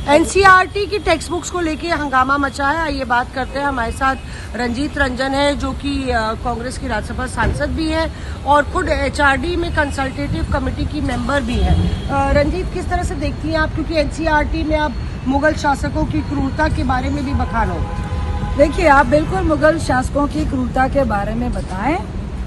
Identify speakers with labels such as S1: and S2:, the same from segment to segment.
S1: NCERT की text books को लेके हंगामा मचा है। ये बात करते हैं, हमारे साथ रंजीत रंजन है जो कि कांग्रेस की राज्यसभा सांसद भी है और खुद एचआरडी में कंसल्टेटिव कमेटी की मेंबर भी है। रंजीत, किस तरह से देखती हैं आप, क्योंकि एनसीईआरटी में अब मुगल शासकों की क्रूरता के बारे में भी बखान हो।
S2: देखिए, आप बिल्कुल मुगल शासकों की क्रूरता के बारे में बताएं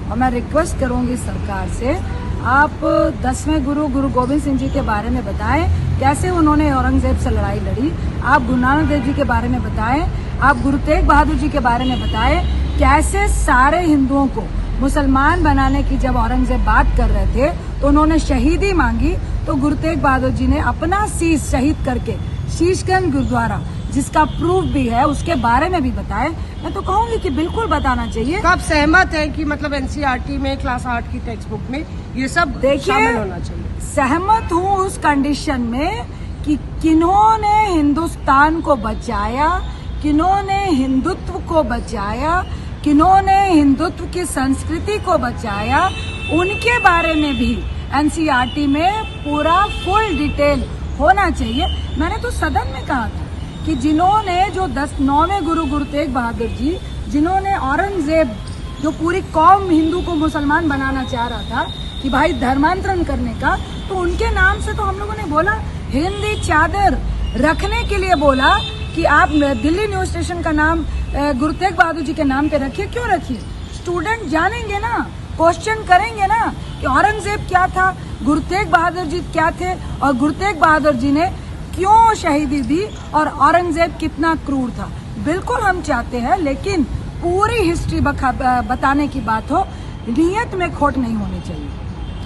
S2: और मैं रिक्वेस्ट करूंगी सरकार से, आप 10वें गुरु गोविंद सिंह जी के बारे में बताएं, कैसे उन्होंने औरंगजेब से लड़ाई लड़ी। आप गुरु नानक देव जी के बारे में बताएं, आप गुरु तेग बहादुर जी के बारे में बताएं, कैसे सारे हिंदुओं को मुसलमान बनाने की जब औरंगजेब बात कर रहे थे तो उन्होंने शहीदी मांगी, तो गुरु तेग बहादुर जी ने अपना शीश शहीद करके शीशगंज गुरुद्वारा, जिसका प्रूफ भी है, उसके बारे में भी बताएं। मैं तो कहूंगी कि बिल्कुल बताना चाहिए।
S1: तो आप सहमत हैं कि मतलब एनसीईआरटी में क्लास 8 की टेक्स्ट बुक में ये सब शामिल होना चाहिए?
S2: सहमत हूँ उस कंडीशन में कि किन्होंने हिंदुस्तान को बचाया, किन्होंने हिंदुत्व को बचाया, किन्होंने हिंदुत्व की संस्कृति को बचाया, उनके बारे में भी एनसीईआरटी में पूरा फुल डिटेल होना चाहिए। मैंने तो सदन में कहा था कि जिन्होंने जो 9वें गुरु तेग बहादुर जी, जिन्होंने औरंगजेब जो पूरी कौम हिंदू को मुसलमान बनाना चाह रहा था कि भाई धर्मांतरण करने का, तो उनके नाम से तो हम लोगों ने बोला, हिंदी चादर रखने के लिए बोला कि आप दिल्ली न्यूज स्टेशन का नाम गुरु तेग बहादुर जी के नाम पे रखिए। क्यों रखिए? स्टूडेंट जानेंगे ना, क्वेश्चन करेंगे ना कि औरंगजेब क्या था, गुरु तेग बहादुर जी क्या थे और गुरु तेग बहादुर जी ने क्यों शहीदी दी और औरंगजेब कितना क्रूर था। बिल्कुल हम चाहते हैं, लेकिन पूरी हिस्ट्री बताने की बात हो, नीयत में खोट नहीं होनी चाहिए।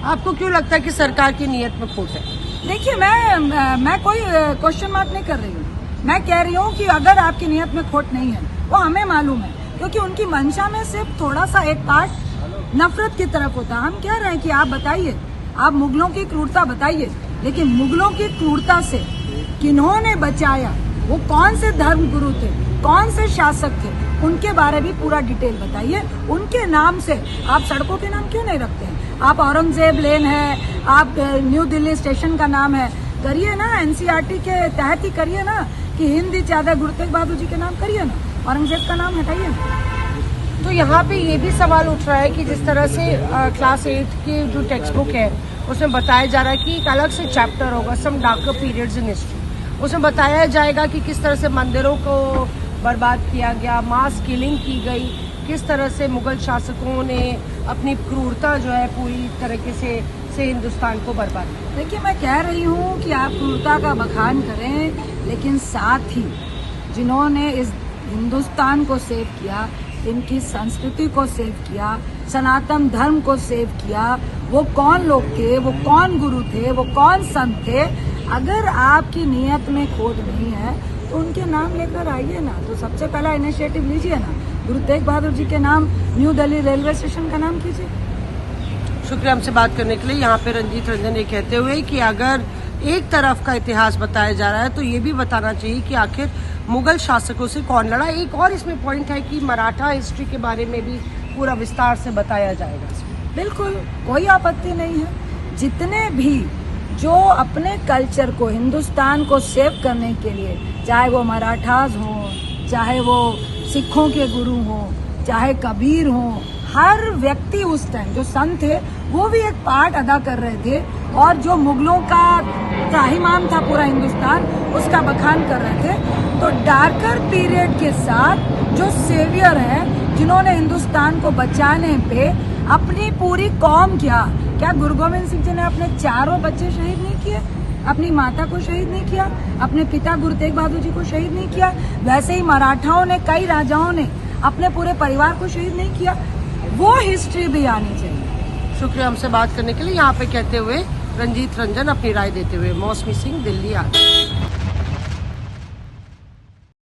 S1: आपको क्यों लगता है कि सरकार की नीयत में खोट है?
S2: देखिए, मैं कोई क्वेश्चन मार्क नहीं कर रही हूँ। मैं कह रही हूँ कि अगर आपकी नीयत में खोट नहीं है, वो हमें मालूम है, क्योंकि उनकी मंशा में सिर्फ थोड़ा सा एक पार्ट नफरत की तरफ होता है। हम कह रहे हैं कि आप बताइए, आप मुगलों की क्रूरता बताइए, लेकिन मुगलों की क्रूरता से किन्होंने बचाया, वो कौन से धर्म गुरु थे, कौन से शासक थे, उनके बारे में पूरा डिटेल बताइए। उनके नाम से आप सड़कों के नाम क्यों नहीं रखते हैं? आप औरंगजेब लेन है, आप न्यू दिल्ली स्टेशन का नाम है, करिए ना, एनसीईआरटी के तहत ही करिए ना, कि हिंदी चादर गुरु तेग बहादुर जी के नाम करिए ना, औरंगजेब का नाम हटाइए ना।
S1: तो यहाँ पे ये भी सवाल उठ रहा है कि जिस तरह से क्लास 8 की जो टेक्स्ट बुक है उसमें बताया जा रहा है कि एक अलग से चैप्टर होगा, सम डार्कर पीरियड्स इन हिस्ट्री, उसमें बताया जाएगा कि किस तरह से मंदिरों को बर्बाद किया गया, मास किलिंग की गई, किस तरह से मुगल शासकों ने अपनी क्रूरता जो है पूरी तरीके से हिंदुस्तान को बर्बाद किया।
S2: देखिए, मैं कह रही हूँ कि आप क्रूरता का बखान करें, लेकिन साथ ही जिन्होंने इस हिंदुस्तान को सेव किया, इनकी संस्कृति को सेव किया, सनातन धर्म को सेव किया, वो कौन लोग थे, वो कौन गुरु थे, वो कौन संत थे। अगर आपकी नीयत में खोट नहीं है तो उनके नाम लेकर आइए ना। तो सबसे पहला इनिशिएटिव लीजिए ना, गुरु तेग बहादुर जी के नाम न्यू दिल्ली रेलवे स्टेशन का नाम कीजिए।
S1: शुक्रिया हमसे बात करने के लिए। यहाँ पे रंजीत रंजन ये कहते हुए कि अगर एक तरफ का इतिहास बताया जा रहा है तो ये भी बताना चाहिए कि आखिर मुगल शासकों से कौन लड़ा। एक और इसमें पॉइंट है कि मराठा हिस्ट्री के बारे में भी पूरा विस्तार से बताया जाएगा।
S2: बिल्कुल, कोई आपत्ति नहीं है। जितने भी जो अपने कल्चर को, हिंदुस्तान को सेव करने के लिए, चाहे वो मराठास हो, चाहे वो सिखों के गुरु हो, चाहे कबीर हो, हर व्यक्ति उस टाइम जो संत थे वो भी एक पार्ट अदा कर रहे थे, और जो मुगलों का त्राहिमाम था पूरा हिंदुस्तान, उसका बखान कर रहे थे। तो डार्कर पीरियड के साथ जो सेवियर हैं, जिन्होंने हिंदुस्तान को बचाने पे अपनी पूरी कौम, क्या गुरु गोविंद सिंह जी ने अपने 4 बच्चे शहीद नहीं किए, अपनी माता को शहीद नहीं किया, अपने पिता गुरु तेग बहादुर जी को शहीद नहीं किया? वैसे ही मराठाओं ने, कई राजाओं ने अपने पूरे परिवार को शहीद नहीं किया। वो हिस्ट्री भी आनी चाहिए।
S1: शुक्रिया हमसे बात करने के लिए। यहाँ पे कहते हुए रंजीत रंजन अपनी राय देते हुए। मौसमी सिंह, दिल्ली।